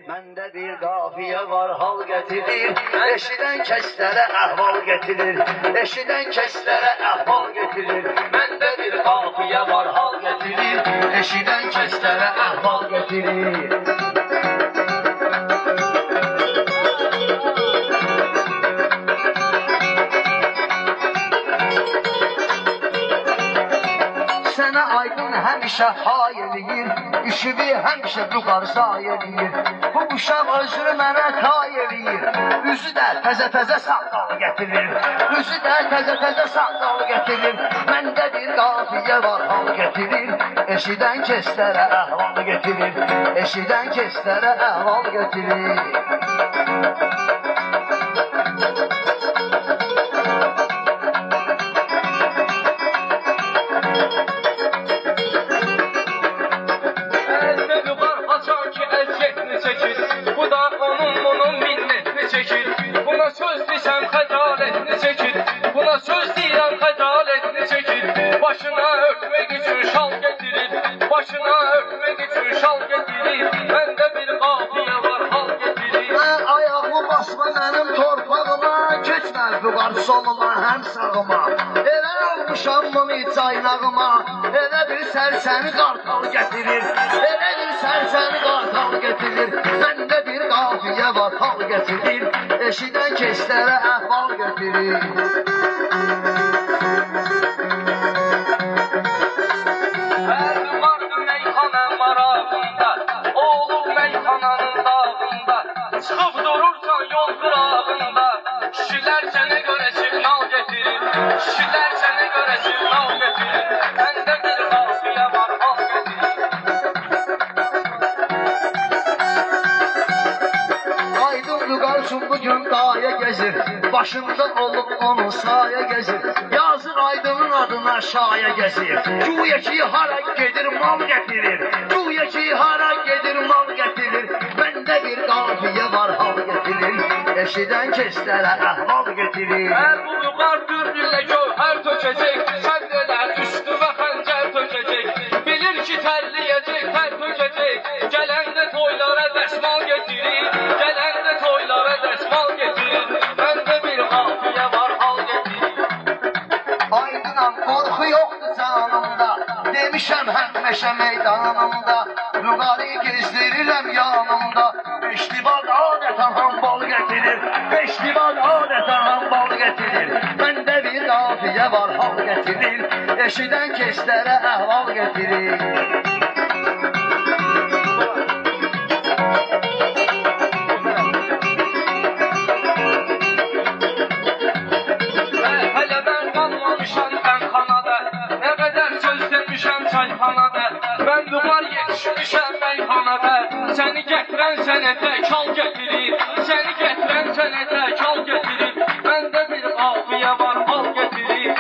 Məndə bir qafiyə var hal gətirir, eşidən kəslərə əhval gətirir, eşidən kəslərə əhval gətirir. Məndə bir qafiyə var hal gətirir, eşidən kəslərə əhval gətirir. Sənə aydın həmişə hay eləyir, işimi həmişə vüqar say eləyir. Bu uşaq özünü mənə tay eləyir, üzü də təzə-təzə saqqal gətirir, üzü də təzə-təzə saqqal gətirir. Məndə bir qafiyə var hal gətirir, eşidən kəslərə əhval gətirir, eşidən kəslərə əhval gətirir. Bu da onun bunun minnetini çekir. Buna söz desem xəcaletini çekir. Buna söz deyirəm xəcaletini çekir. Başına örtmek için şal getirir. Başına örtmek için şal getirir. Məndə bir qafiyə var hal getirir. Ayağımı basma mənim torpağıma, keçməz vüqar soluma həm sağıma. Elə almışam bunu caynağıma, elə bir sərsəni qartal gətirir, elə bir sərsəni qartal gətirir. Məndə bir qafiyə var hal gətirir, eşidən kəslərə əhval gətirir. Hər vardı meyxana marağında, olur meyxananın dağında. Çıxıb durursan yol qırağında, kişilər sənə görə siqnal getirir, kişilər sənə görə siqnal getirir. Məndə bir qafiyə var hal getirir. Aydın vüqar üçün bugün daya gezir, başında olub onun saya gezir. Yazır Aydının adına şaya gezir, güya ki hara gedir mal getirir, güya ki hara gedir mal getirir. Məndə bir qafiyə var hal getirir, eşidən kəslərə əhval getirir. Bu vüqar dürdülə gövhər tökəcək, səndələr üstümə xəncər tökəcək. Bilir ki tərliyəcək, tər tökəcək, gələndə toylara dəsmal getirir, gələndə toylara dəsmal getirir. Məndə bir qafiyə var hal getirir. Aydınam qorxu yoxdur canımda, demişəm həmişə meydanımda, vüqarı gezdirirəm yanımda. Beşlivad adətən hambal gətirir, beşlivad adətən hambal gətirir. Məndə bir qafiyə var hal gətirir, eşidən kəslərə əhval gətirir. Hələ mən qalmamışam xanada, nə qədər söz demişəm çayxanada. Mən vüqar yetişmişəm meyxanada, səni gətirən sənə tək hal getirir, səni gətirən sənə tək hal getirir. Məndə bir qafiyə var hal getirir.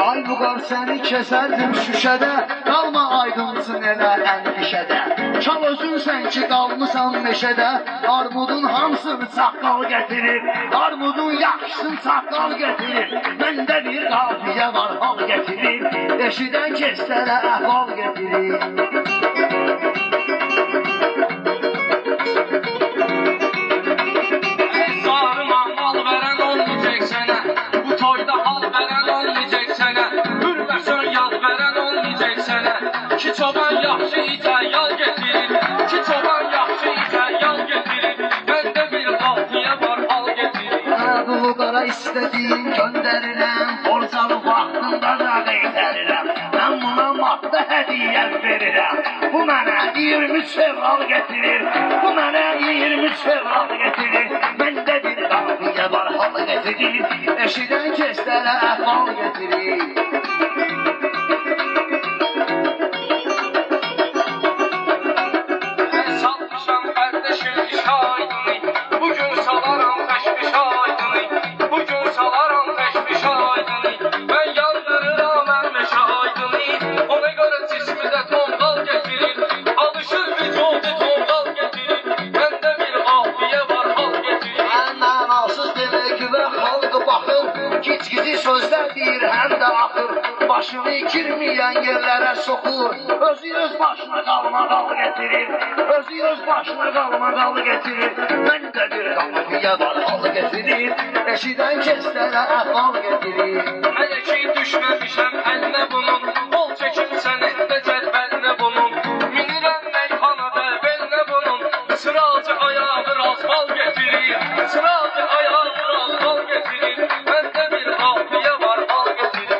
Ay vüqar səni kəsərdim şüşədə, qalma aydınsın elə əndişədə. Çal özünsən ki qalmısan meşədə, armudun hamısını çaqqal gətirir, armudun yaxşısını çaqqal gətirir. Məndə bir qafiyə var hal gətirir, eşidən kəslərə əhval gətirir. Sarıma mal verən olmayacaq sənə, bu toyda hal verən olmayacaq sənə. Hürməsən yal verən olmayacaq sənə, ki çoban yaxşı icə yal getirir, ki çoban yaxşı icə yal getirir. Məndə bir qafiyə var hal getirir. Bu vüqara istədiyin göndərirəm, borcalı vaxtında da qeydərirəm. Mən buna maddə hədiyyə verirəm, bu mənə 23 fevral getirir, bu mənə 23 fevral getirir. Məndə bir qafiyə var hal getirir, eşidən kəslərə əhval getirir. Salmışam qardaşım iş aydını, bugün salaram təşviş aydını, bugün salaram təşviş aydını. Mən yandırıram məşə aydını, ona görə cismizə tonqal getirir, alışır vücudu tonqal getirir. Məndə bir qafiyə var hal getirir. Mənasız demək və xalqı baxır, gic-gici sözlər deyir dildən də axır. Başını girməyən yerlərə soxur. Özü öz başına qalmaqal getirir. Özü öz başına qalmaqal getirir. Mən də bir qafiyə var hal getirir. Eşidən kəslərə əhval getirir. Hələ ki düşməmişəm əlinə bunun, ol çəkim sənətdə cədvəlinə bunun. Minirəm meyxanada belinə bunun, sıracı ayağı razbal getirir. Sıracı ayağı razbal getirir. Məndə bir qafiyə var hal getirir.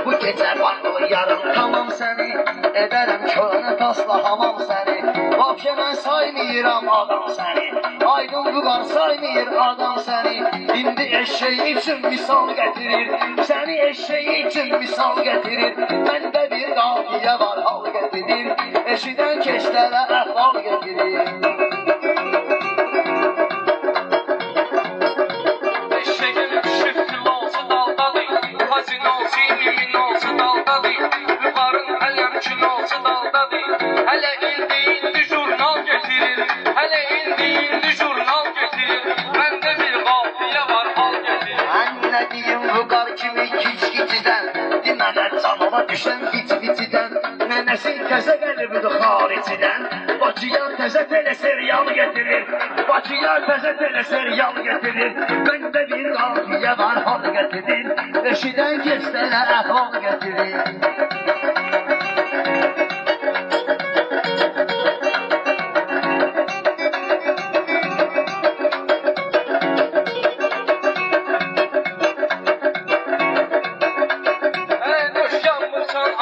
Bu gecə bağlı yarın tamam səni, edərəm körənə tasla hamam səni. Vapşə mən saymıram adam səni, aydın vüqar saymır adam səni. İndi eşeği üçün misal getirir, səni eşeği üçün misal getirir. Məndə bir qafiyə var hal getirir, eşidən keçlərə əhval getirir. Eşeğim şiftil olsa daldalı, hazin olsa mimin olsa daldalı. Vüqarın ələmkin olsa daldalı, hələ indi jurnal getirir. Hələ indi jurnal getirir. Məndə bir qafiyə var hal getirir. Mən nə deyim vüqar kimi kiç-kicidən, demənə canıma düşən kiç-kicidən. Nənəsi təzə qəlbidir xaricidən, Bakıya təzə tele serial getirir. Bakıya təzə tele serial getirir. Məndə bir qafiyə var hal getirir, eşidən keçlərə əhval getirir.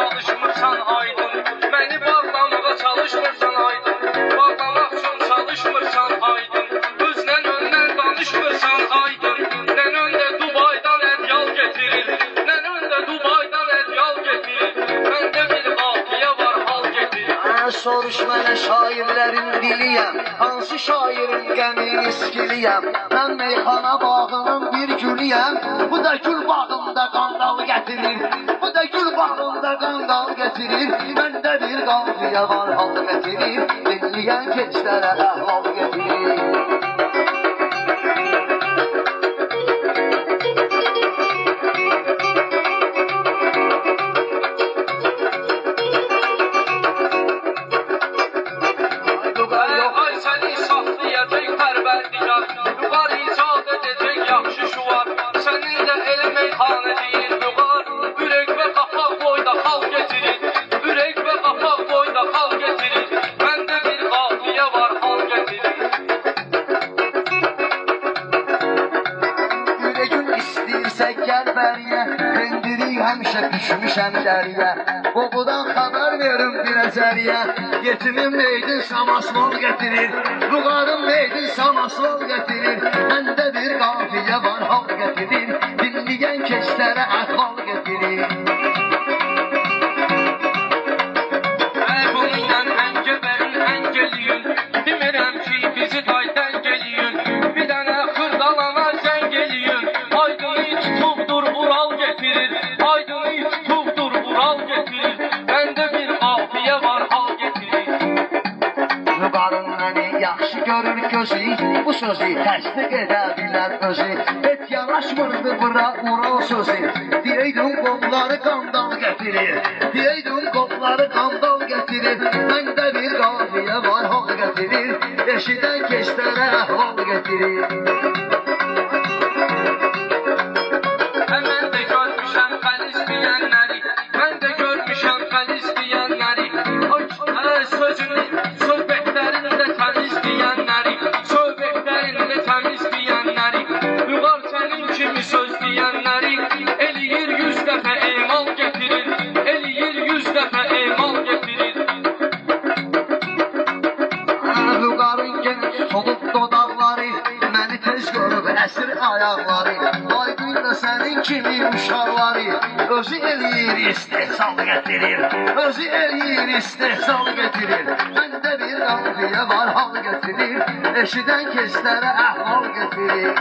Alışmırsan aydın, məni bağlamağa çalışmırsan aydın. Bağlamaq üçün çalışmırsan aydın, özdən öndən danışmırsan aydın. Nən öndə Dubaydan ədyal getirir, nən öndə Dubaydan ədyal getirir. Məndə bir qafiyə var hal getirir. Soruş mənə şairlərin diliyəm, hansı şairin qəmini iskiliyəm. Mən meyxana bağının bir gülüyəm, bu da gül bağında qandal getirir. Bu da gül bağında qandal getirir. Məndə bir qafiyə var hal getirir, dinləyən keçlərə əhval getirir. Ay səni saxlayacaq pərverdigar, Vüqar icad edəcək yaxşı şuvar. Sənin də elə meyxanə deyil Vüqar, ürək və qapaq boyda xal getirir. Ürək və qapaq boyda xal getirir. Məndə bir qafiyə var hal getirir. Ürəyin istəyirsə gəl bəriyə, pendirik həmişə düşmüşəm dəriyə. Qoqudan xəbər verin bir əzəriyə, yetimin meydin samasval getirir. Vüqarın meydin samasval getirir. Məndə bir qafiyə var hal getirir, dinləyən keçlərə əhval getirir. Bununla əngəbərin əngəliyün, demirəm ki bizi daydan gəliyün. Bir dənə xırdalana zəng eliyün, aydını tutubdur Ural getirir. Aydını tutubdur Ural getirir. Məndə bir qafiyə var hal getirir. Vüqarın məni yaxşı görür gözü, bu sözü təsdiq edə bilər özü. Heç yanaşmırdı bura Ural sözü, deyəydin qolları qandal getirir. Deyəydin qolları qandal getirir. Məndə bir qafiyə var hal getirir, eşidən keçlərə əhval getirir. Mən də görmüşəm xəlis deyənləri, mən də görmüşəm xəlis deyənləri. Sözünü, söhbətlərində təmiz deyənləri, söhbətlərində təmiz deyənləri. Vüqar sənin kimi söz deyənləri, eləyir 100 dəfə emal getirir, eləyir 100 dəfə emal getirir. Vüqarın geniş solub dodaqları, məni tez görüb əsir ayaqları. Aydın da sənin kimi uşaqları, özü eləyir istehsal getirir. Özü eləyir istehsal getirir. Məndə bir qafiyə var hal getirir, eşidən keçlərə əhval getirir.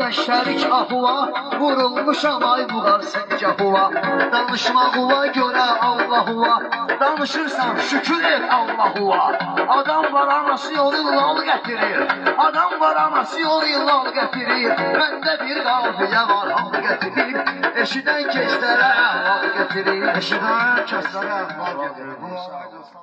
bəşərik ahuva, vurulmuşam ay buğarsın gahuva. Danışmağıva görə Allahuva, danışırsan şükür et Allahuva. Adam var anası yolu lal gətirir, adam var anası yolu lal gətirir. Məndə bir qafiyə var hal gətirir, eşidən keçlərə hal gətirir. Eşidən keçlərə hal gətirir.